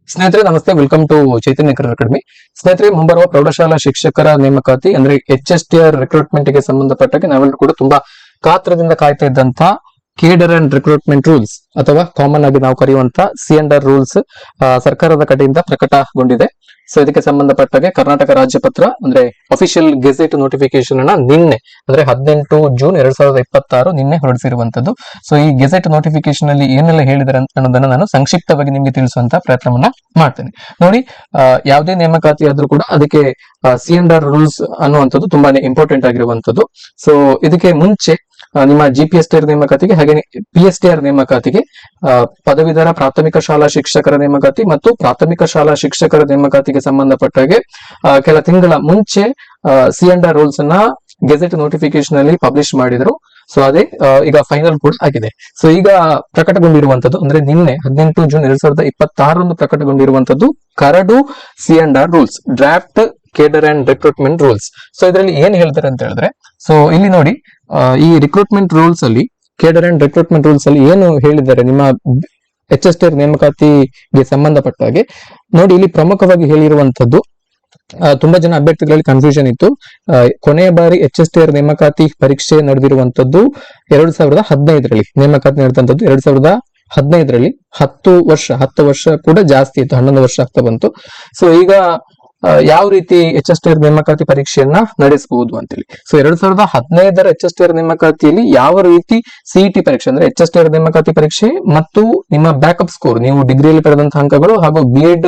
ಸ್ನೇಹಿತರೆ ನಮಸ್ತೆ, welcome to Chaitanya career academy. ಸ್ನೇಹಿತರೆ, ಮುಂಬರುವ ಪ್ರೌಢಶಾಲಾ ಶಿಕ್ಷಕರ ನೇಮಕಾತಿ ಅಂದ್ರೆ HSTR ರಿಕ್ರೂಟ್ಮೆಂಟ್ ಗೆ ಸಂಬಂಧಪಟ್ಟಾಗೆ ನಾವೆಲ್ಲರೂ ಕೂಡ ತುಂಬಾ ಕಾತ್ರದಿಂದ ಕಾಯ್ತಾ ಇದ್ದಂತ ಕೇಡರ್ ಅಂಡ್ ರಿಕ್ರೂಟ್ಮೆಂಟ್ ರೂಲ್ಸ್ ಅಥವಾ ಕಾಮನ್ ಆಗಿ ನಾವು ಕರೆಯುವಂತ C&R ರೂಲ್ಸ್ ಸರ್ಕಾರದ ಕಡೆಯಿಂದ ಪ್ರಕಟಗೊಂಡಿದೆ. ಸೊ ಇದಕ್ಕೆ ಸಂಬಂಧಪಟ್ಟಾಗೆ ಕರ್ನಾಟಕ ರಾಜ್ಯಪತ್ರ ಅಂದ್ರೆ ಅಫಿಷಿಯಲ್ ಗೆಜೆಟ್ ನೋಟಿಫಿಕೇಶನ್ ಅನ್ನ ನಿನ್ನೆ ಅಂದ್ರೆ 18 ಜೂನ್ 2026 ನಿನ್ನೆ ಹೊರಡಿಸಿರುವಂತದ್ದು. ಸೊ ಈ ಗೆಜೆಟ್ ನೋಟಿಫಿಕೇಶನ್ ಅಲ್ಲಿ ಏನೆಲ್ಲ ಹೇಳಿದ್ದಾರೆ ಅನ್ನೋದನ್ನ ನಾನು ಸಂಕ್ಷಿಪ್ತವಾಗಿ ನಿಮಗೆ ತಿಳಿಸುವಂತ ಪ್ರಯತ್ನವನ್ನ ಮಾಡ್ತೇನೆ. ನೋಡಿ, ಯಾವುದೇ ನೇಮಕಾತಿ ಆದ್ರೂ ಕೂಡ ಅದಕ್ಕೆ C&R ರೂಲ್ಸ್ ಅನ್ನುವಂಥದ್ದು ತುಂಬಾನೇ ಇಂಪಾರ್ಟೆಂಟ್ ಆಗಿರುವಂತದ್ದು. ಸೊ ಇದಕ್ಕೆ ಮುಂಚೆ ನಿಮ್ಮ GPSTR ನೇಮಕಾತಿಗೆ ಹಾಗೆ PSTR ನೇಮಕಾತಿಗೆ ಪದವೀಧರ ಪ್ರಾಥಮಿಕ ಶಾಲಾ ಶಿಕ್ಷಕರ ನೇಮಕಾತಿ ಮತ್ತು ಪ್ರಾಥಮಿಕ ಶಾಲಾ ಶಿಕ್ಷಕರ ನೇಮಕಾತಿಗೆ ಸಂಬಂಧಪಟ್ಟಾಗೆ ಕೆಲ ತಿಂಗಳ ಮುಂಚೆ C&R ರೂಲ್ಸ್ ಅನ್ನ ಗೆಜೆಟ್ ನೋಟಿಫಿಕೇಶನ್ ಅಲ್ಲಿ ಪಬ್ಲಿಷ್ ಮಾಡಿದ್ರು. ಸೊ ಅದೇ ಈಗ ಫೈನಲ್ ಕೂಡ ಆಗಿದೆ. ಸೊ ಈಗ ಪ್ರಕಟಗೊಂಡಿರುವಂತದ್ದು ಅಂದ್ರೆ ನಿನ್ನೆ 18 ಜೂನ್ 2026 ಪ್ರಕಟಗೊಂಡಿರುವಂತದ್ದು ಕರಡು C&R rules, draft cadre and recruitment rules. So ಇದರಲ್ಲಿ ಏನ್ ಹೇಳ್ತಾರೆ ಅಂತ ಹೇಳಿದ್ರೆ, ಸೊ ಇಲ್ಲಿ ನೋಡಿ, ಈ ರಿಕ್ರೂಟ್ಮೆಂಟ್ ರೂಲ್ಸ್ ಅಲ್ಲಿ ಕೇಡರ್ ಅಂಡ್ ರಿಕ್ರೂಟ್ಮೆಂಟ್ ರೂಲ್ಸ್ ಅಲ್ಲಿ ಏನು ಹೇಳಿದ್ದಾರೆ ನಿಮ್ಮ HSTR ನೇಮಕಾತಿಗೆ ಸಂಬಂಧಪಟ್ಟ ಹಾಗೆ ನೋಡಿ, ಇಲ್ಲಿ ಪ್ರಮುಖವಾಗಿ ಹೇಳಿರುವಂತದ್ದು ತುಂಬಾ ಜನ ಅಭ್ಯರ್ಥಿಗಳಲ್ಲಿ ಕನ್ಫ್ಯೂಷನ್ ಇತ್ತು. ಕೊನೆಯ ಬಾರಿ HSTR ನೇಮಕಾತಿ ಪರೀಕ್ಷೆ ನಡೆದಿರುವಂತದ್ದು 2015ರಲ್ಲಿ ನೇಮಕಾತಿ ನಡೆದಂತದ್ದು 2015ರಲ್ಲಿ 10 ವರ್ಷ ಕೂಡ ಜಾಸ್ತಿ ಇತ್ತು, 11 ವರ್ಷ ಆಗ್ತಾ ಬಂತು. ಸೊ ಈಗ ಯಾವ ರೀತಿ HSTR ನೇಮಕಾತಿ ಪರೀಕ್ಷೆಯನ್ನ ನಡೆಸಬಹುದು ಅಂತೇಳಿ. ಸೊ 2015ರ HSTR ನೇಮಕಾತಿಯಲ್ಲಿ ಯಾವ ರೀತಿ CET ಪರೀಕ್ಷೆ ಅಂದ್ರೆ HSTR ನೇಮಕಾತಿ ಪರೀಕ್ಷೆ ಮತ್ತು ನಿಮ್ಮ ಬ್ಯಾಕಪ್ ಸ್ಕೋರ್, ನೀವು ಡಿಗ್ರಿಯಲ್ಲಿ ಪಡೆದಂತಹ ಅಂಕಗಳು ಹಾಗೂ B.Ed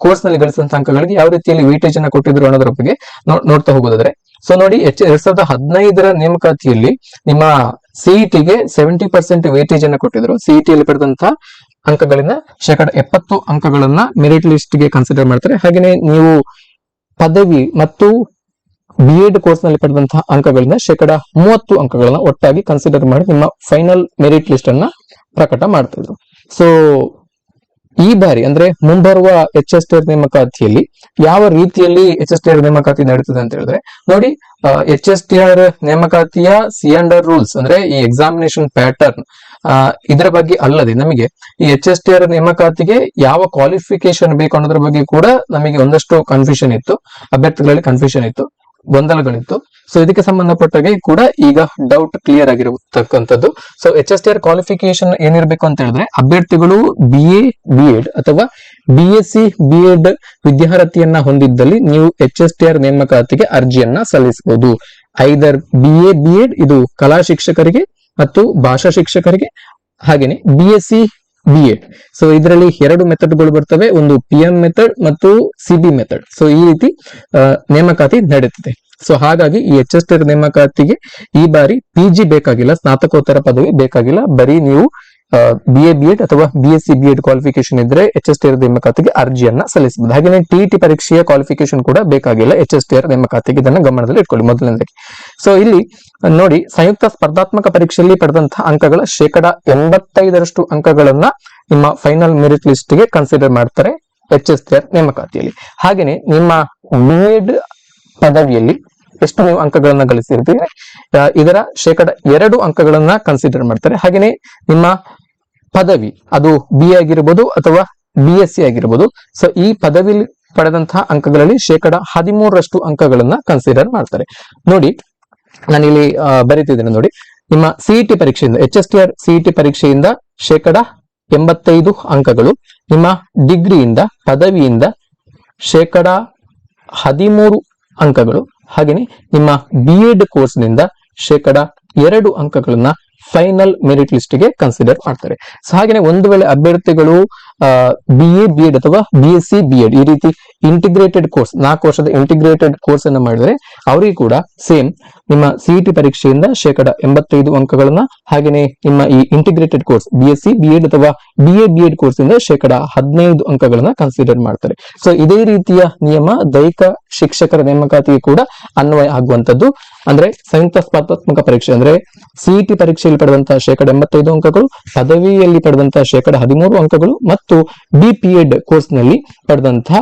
ಕೋರ್ಸ್ ನಲ್ಲಿ ಗಳಿಸಿದಂತಹ ಅಂಕಗಳಿಗೆ ಯಾವ ರೀತಿಯಲ್ಲಿ ವೇಟೇಜ್ ಅನ್ನ ಕೊಟ್ಟಿದ್ರು ಅನ್ನೋದ್ರ ಬಗ್ಗೆ ನೋಡ್ತಾ ಹೋಗೋದಾದ್ರೆ, ಸೊ ನೋಡಿ, 2015ರ ನೇಮಕಾತಿಯಲ್ಲಿ ನಿಮ್ಮ CET-ಗೆ 70% ವೇಟೇಜ್ ಅನ್ನ ಕೊಟ್ಟಿದ್ರು. CET ಯಲ್ಲಿ ಪಡೆದಂತಹ ಅಂಕಗಳಿಂದ 70% ಅಂಕಗಳನ್ನ ಮೆರಿಟ್ ಲಿಸ್ಟ್ ಗೆ ಕನ್ಸಿಡರ್ ಮಾಡ್ತಾರೆ. ಹಾಗೆಯೇ ನೀವು ಪದವಿ ಮತ್ತು B.Ed ಕೋರ್ಸ್ ನಲ್ಲಿ ಪಡೆದಂತಹ ಅಂಕಗಳಿಂದ 30% ಅಂಕಗಳನ್ನ ಒಟ್ಟಾಗಿ ಕನ್ಸಿಡರ್ ಮಾಡಿ ನಿಮ್ಮ ಫೈನಲ್ ಮೆರಿಟ್ ಲಿಸ್ಟ್ ಅನ್ನ ಪ್ರಕಟ ಮಾಡ್ತಿದ್ರು. ಸೊ ಈ ಬಾರಿ ಅಂದ್ರೆ ಮುಂಬರುವ HSTR ನೇಮಕಾತಿಯಲ್ಲಿ ಯಾವ ರೀತಿಯಲ್ಲಿ HSTR ನೇಮಕಾತಿ ನಡೀತದೆ ಅಂತ ಹೇಳಿದ್ರೆ, ನೋಡಿ, HSTR ನೇಮಕಾತಿಯ C&R ರೂಲ್ಸ್ ಅಂದ್ರೆ ಈ ಎಕ್ಸಾಮಿನೇಷನ್ ಪ್ಯಾಟರ್ನ್ ಇದರ ಬಗ್ಗೆ ಅಲ್ಲದೆ ನಮಗೆ ಈ HSTR ನೇಮಕಾತಿಗೆ ಯಾವ ಕ್ವಾಲಿಫಿಕೇಶನ್ ಬೇಕು ಅನ್ನೋದ್ರ ಬಗ್ಗೆ ಕೂಡ ನಮಗೆ ಒಂದಷ್ಟು ಕನ್ಫ್ಯೂಷನ್ ಇತ್ತು, ಅಭ್ಯರ್ಥಿಗಳಲ್ಲಿ ಕನ್ಫ್ಯೂಷನ್ ಇತ್ತು, ಗೊಂದಲಗಳಿತ್ತು. ಸೊ ಇದಕ್ಕೆ ಸಂಬಂಧಪಟ್ಟಾಗೆ ಕೂಡ ಈಗ ಡೌಟ್ ಕ್ಲಿಯರ್ ಆಗಿರತಕ್ಕಂಥದ್ದು. ಸೊ HSTR ಕ್ವಾಲಿಫಿಕೇಶನ್ ಏನಿರಬೇಕು ಅಂತ ಹೇಳಿದ್ರೆ, ಅಭ್ಯರ್ಥಿಗಳು BA B.Ed ಅಥವಾ BSc B.Ed ವಿದ್ಯಾರ್ಥಿಯನ್ನ ಹೊಂದಿದ್ದಲ್ಲಿ ನೀವು HSTR ನೇಮಕಾತಿಗೆ ಅರ್ಜಿಯನ್ನ ಸಲ್ಲಿಸಬಹುದು. ಐದರ್ BA B.Ed ಇದು ಕಲಾ ಶಿಕ್ಷಕರಿಗೆ ಮತ್ತು ಭಾಷಾ ಶಿಕ್ಷಕರಿಗೆ, ಹಾಗೇನೆ BSc B.Ed. ಸೊ ಇದರಲ್ಲಿ 2 ಮೆಥಡ್ಗಳು ಬರ್ತವೆ, ಒಂದು PM ಮೆಥಡ್ ಮತ್ತು CB ಮೆಥಡ್. ಸೊ ಈ ರೀತಿ ನೇಮಕಾತಿ ನಡೀತಿದೆ. ಸೊ ಹಾಗಾಗಿ ಈ HSTR ನೇಮಕಾತಿಗೆ ಈ ಬಾರಿ PG ಬೇಕಾಗಿಲ್ಲ, ಸ್ನಾತಕೋತ್ತರ ಪದವಿ ಬೇಕಾಗಿಲ್ಲ, ಬರೀ ನೀವು BA B.Ed ಅಥವಾ BSc B.Ed ಕ್ವಾಲಿಫಿಕೇಶನ್ ಇದ್ರೆ HSTR ನೇಮಕಾತಿಗೆ ಅರ್ಜಿಯನ್ನ ಸಲ್ಲಿಸಬಹುದು. ಹಾಗೆಯೇ TET ಪರೀಕ್ಷೆಯ ಕ್ವಾಲಿಫಿಕೇಶನ್ ಕೂಡ ಬೇಕಾಗಿಲ್ಲ HSTR ನೇಮಕಾತಿಗೆ, ಇದನ್ನ ಗಮನದಲ್ಲಿ ಇಟ್ಕೊಳ್ಳಿ ಮೊದಲನೇದಾಗಿ. ಸೊ ಇಲ್ಲಿ ನೋಡಿ, ಸಂಯುಕ್ತ ಸ್ಪರ್ಧಾತ್ಮಕ ಪರೀಕ್ಷೆಯಲ್ಲಿ ಪಡೆದಂತಹ ಅಂಕಗಳ 85% ಅಂಕಗಳನ್ನ ನಿಮ್ಮ ಫೈನಲ್ ಮೆರಿಟ್ ಲಿಸ್ಟ್ ಗೆ ಕನ್ಸಿಡರ್ ಮಾಡ್ತಾರೆ HSTR ನೇಮಕಾತಿಯಲ್ಲಿ. ಹಾಗೇನೆ ನಿಮ್ಮ B.Ed ಪದವಿಯಲ್ಲಿ ಎಷ್ಟು ನೀವು ಅಂಕಗಳನ್ನ ಗಳಿಸಿರ್ತೀರಿ ಇದರ 2% ಅಂಕಗಳನ್ನ ಕನ್ಸಿಡರ್ ಮಾಡ್ತಾರೆ. ಹಾಗೇನೆ ನಿಮ್ಮ ಪದವಿ ಅದು BA ಆಗಿರ್ಬೋದು ಅಥವಾ BSc ಆಗಿರ್ಬೋದು. ಸೊ ಈ ಪದವಿ ಪಡೆದಂತಹ ಅಂಕಗಳಲ್ಲಿ 13% ಅಂಕಗಳನ್ನ ಕನ್ಸಿಡರ್ ಮಾಡ್ತಾರೆ. ನೋಡಿ, ನಾನಿಲ್ಲಿ ಬರೀತಿದ್ದೇನೆ ನೋಡಿ, ನಿಮ್ಮ CET ಪರೀಕ್ಷೆಯಿಂದ HSTR CET ಪರೀಕ್ಷೆಯಿಂದ 85% ಅಂಕಗಳು, ನಿಮ್ಮ ಡಿಗ್ರಿಯಿಂದ ಪದವಿಯಿಂದ 13% ಅಂಕಗಳು, ಹಾಗೆಯೇ ನಿಮ್ಮ B.Ed ಕೋರ್ಸ್ ನಿಂದ 2% ಅಂಕಗಳನ್ನ ಫೈನಲ್ ಮೆರಿಟ್ ಲಿಸ್ಟ್ ಗೆ ಕನ್ಸಿಡರ್ ಮಾಡ್ತಾರೆ. ಸೊ ಹಾಗೆಯೇ ಒಂದು ವೇಳೆ ಅಭ್ಯರ್ಥಿಗಳು BA B.Ed ಅಥವಾ BSc B.Ed ಈ ರೀತಿ ಇಂಟಿಗ್ರೇಟೆಡ್ ಕೋರ್ಸ್ 4 ವರ್ಷದ ಇಂಟಿಗ್ರೇಟೆಡ್ ಕೋರ್ಸ್ ಅನ್ನು ಮಾಡಿದ್ರೆ ಅವರಿಗೆ ಕೂಡ ಸೇಮ್ ನಿಮ್ಮ CET ಪರೀಕ್ಷೆಯಿಂದ 85% ಅಂಕಗಳನ್ನ, ಹಾಗೆಯೇ ನಿಮ್ಮ ಈ ಇಂಟಿಗ್ರೇಟೆಡ್ ಕೋರ್ಸ್ BSc B.Ed ಅಥವಾ BA B.Ed ಕೋರ್ಸ್ ಇಂದ 15% ಅಂಕಗಳನ್ನ ಕನ್ಸಿಡರ್ ಮಾಡ್ತಾರೆ. ಸೊ ಇದೇ ರೀತಿಯ ನಿಯಮ ದೈಹಿಕ ಶಿಕ್ಷಕರ ನೇಮಕಾತಿಗೆ ಕೂಡ ಅನ್ವಯ ಆಗುವಂತದ್ದು. ಅಂದ್ರೆ ಸಂಯುಕ್ತ ಸ್ಪರ್ಧಾತ್ಮಕ ಪರೀಕ್ಷೆ ಅಂದ್ರೆ CET ಪರೀಕ್ಷೆಯಲ್ಲಿ ಪಡೆದಂತಹ 85% ಅಂಕಗಳು, ಪದವಿಯಲ್ಲಿ ಪಡೆದಂತಹ 13% ಅಂಕಗಳು ಮತ್ತು B.Ed ಕೋರ್ಸ್ ನಲ್ಲಿ ಪಡೆದಂತಹ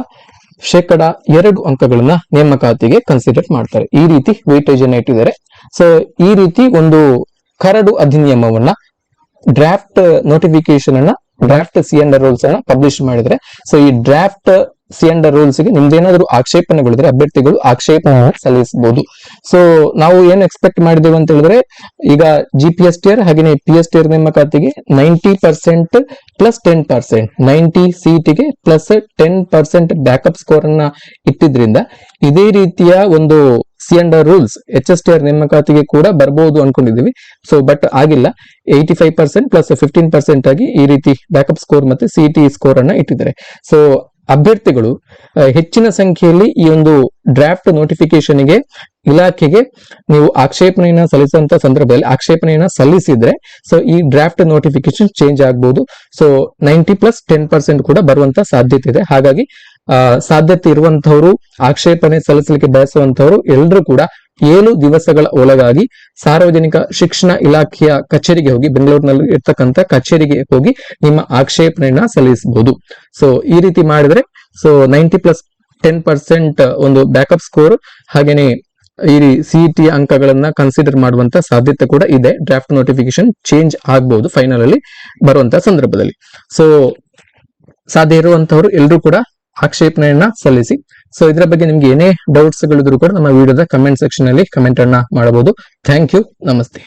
2% ಅಂಕಗಳನ್ನ ನೇಮಕಾತಿಗೆ ಕನ್ಸಿಡರ್ ಮಾಡ್ತಾರೆ. ಈ ರೀತಿ ವೇಟೇಜ್ ಅನ್ನ ಇಟ್ಟಿದ್ದಾರೆ. ಸೊ ಈ ರೀತಿ ಒಂದು ಕರಡು ಅಧಿನಿಯಮವನ್ನ ಡ್ರಾಫ್ಟ್ ನೋಟಿಫಿಕೇಶನ್ ಅನ್ನ, ಡ್ರಾಫ್ಟ್ ಸಿ ಅಂಡ್ ರೂಲ್ಸ್ ಅನ್ನ ಪಬ್ಲಿಷ್ ಮಾಡಿದ್ರೆ, ಸೊ ಈ ಡ್ರಾಫ್ಟ್ ಸಿ ಅಂಡ್ ರೂಲ್ಸ್ ಗೆ ನಿಮ್ದೇನಾದ್ರು ಆಕ್ಷೇಪಣೆಗಳಿದ್ರೆ ಅಭ್ಯರ್ಥಿಗಳು ಆಕ್ಷೇಪಣೆಯನ್ನು ಸಲ್ಲಿಸಬಹುದು. ಸೊ ನಾವು ಏನ್ ಎಕ್ಸ್ಪೆಕ್ಟ್ ಮಾಡಿದ್ದೇವೆ ಅಂತ ಹೇಳಿದ್ರೆ, ಈಗ GPSTR ಹಾಗೆ PSTR ನೇಮಕಾತಿಗೆ 90% ಪ್ಲಸ್ 10%, 90 ಸೀಟಿಗೆ ಪ್ಲಸ್ 10% ಬ್ಯಾಕಪ್ ಸ್ಕೋರ್ ಅನ್ನ ಇಟ್ಟಿದ್ರಿಂದ ಇದೇ ರೀತಿಯ ಒಂದು ಸಿ ಅಂಡ್ ರೂಲ್ಸ್ HSTR ನೇಮಕಾತಿಗೆ ಕೂಡ ಬರ್ಬೋದು ಅನ್ಕೊಂಡಿದೀವಿ. ಸೊ ಬಟ್ ಆಗಿಲ್ಲ, 85% ಪ್ಲಸ್ 15% ಆಗಿ ಈ ರೀತಿ ಬ್ಯಾಕಪ್ ಸ್ಕೋರ್ ಮತ್ತೆ CET ಸ್ಕೋರ್ ಅನ್ನ ಇಟ್ಟಿದ್ದಾರೆ. ಸೊ ಅಭ್ಯರ್ಥಿಗಳು ಹೆಚ್ಚಿನ ಸಂಖ್ಯೆಯಲ್ಲಿ ಈ ಒಂದು ಡ್ರಾಫ್ಟ್ ನೋಟಿಫಿಕೇಶನ್ ಗೆ ಇಲಾಖೆಗೆ ನೀವು ಆಕ್ಷೇಪಣೆಯನ್ನ ಸಲ್ಲಿಸುವಂತ ಸಂದರ್ಭದಲ್ಲಿ ಆಕ್ಷೇಪಣೆಯನ್ನ ಸಲ್ಲಿಸಿದ್ರೆ ಸೊ ಈ ಡ್ರಾಫ್ಟ್ ನೋಟಿಫಿಕೇಶನ್ ಚೇಂಜ್ ಆಗಬಹುದು. ಸೊ 90 ಪ್ಲಸ್ 10% ಕೂಡ ಬರುವಂತ ಸಾಧ್ಯತೆ ಇದೆ. ಹಾಗಾಗಿ ಸಾಧ್ಯತೆ ಇರುವಂತವರು, ಆಕ್ಷೇಪಣೆ ಸಲ್ಲಿಸಲಿಕ್ಕೆ ಬಯಸುವಂತವರು ಎಲ್ಲರೂ ಕೂಡ 7 ದಿವಸಗಳ ಒಳಗಾಗಿ ಸಾರ್ವಜನಿಕ ಶಿಕ್ಷಣ ಇಲಾಖೆಯ ಕಚೇರಿಗೆ ಹೋಗಿ, ಬೆಂಗಳೂರಿನಲ್ಲಿ ಇರ್ತಕ್ಕಂಥ ಕಚೇರಿಗೆ ಹೋಗಿ ನಿಮ್ಮ ಆಕ್ಷೇಪಣೆಯನ್ನ ಸಲ್ಲಿಸಬಹುದು. ಸೊ ಈ ರೀತಿ ಮಾಡಿದ್ರೆ ಸೊ 90 ಪ್ಲಸ್ 10% ಒಂದು ಬ್ಯಾಕಪ್ ಸ್ಕೋರ್ ಹಾಗೇನೆ ಈ CET ಅಂಕಗಳನ್ನ ಕನ್ಸಿಡರ್ ಮಾಡುವಂತ ಸಾಧ್ಯತೆ ಕೂಡ ಇದೆ. ಡ್ರಾಫ್ಟ್ ನೋಟಿಫಿಕೇಶನ್ ಚೇಂಜ್ ಆಗಬಹುದು ಫೈನಲ್ ಅಲ್ಲಿ ಬರುವಂತ ಸಂದರ್ಭದಲ್ಲಿ. ಸೊ ಸಾಧ್ಯ ಇರುವಂತವರು ಎಲ್ಲರೂ ಕೂಡ ಆಕ್ಷೇಪಣೆಯನ್ನ ಸಲ್ಲಿಸಿ. ಸೊ ಇದರ ಬಗ್ಗೆ ನಿಮ್ಗೆ ಏನೇ ಡೌಟ್ಸ್ ಗಳಿದ್ರು ಕೂಡ ನಮ್ಮ ವಿಡಿಯೋದ ಕಮೆಂಟ್ ಸೆಕ್ಷನ್ ಅಲ್ಲಿ ಕಮೆಂಟ್ ಅನ್ನ ಮಾಡಬಹುದು. ಥ್ಯಾಂಕ್ ಯು, ನಮಸ್ತೆ.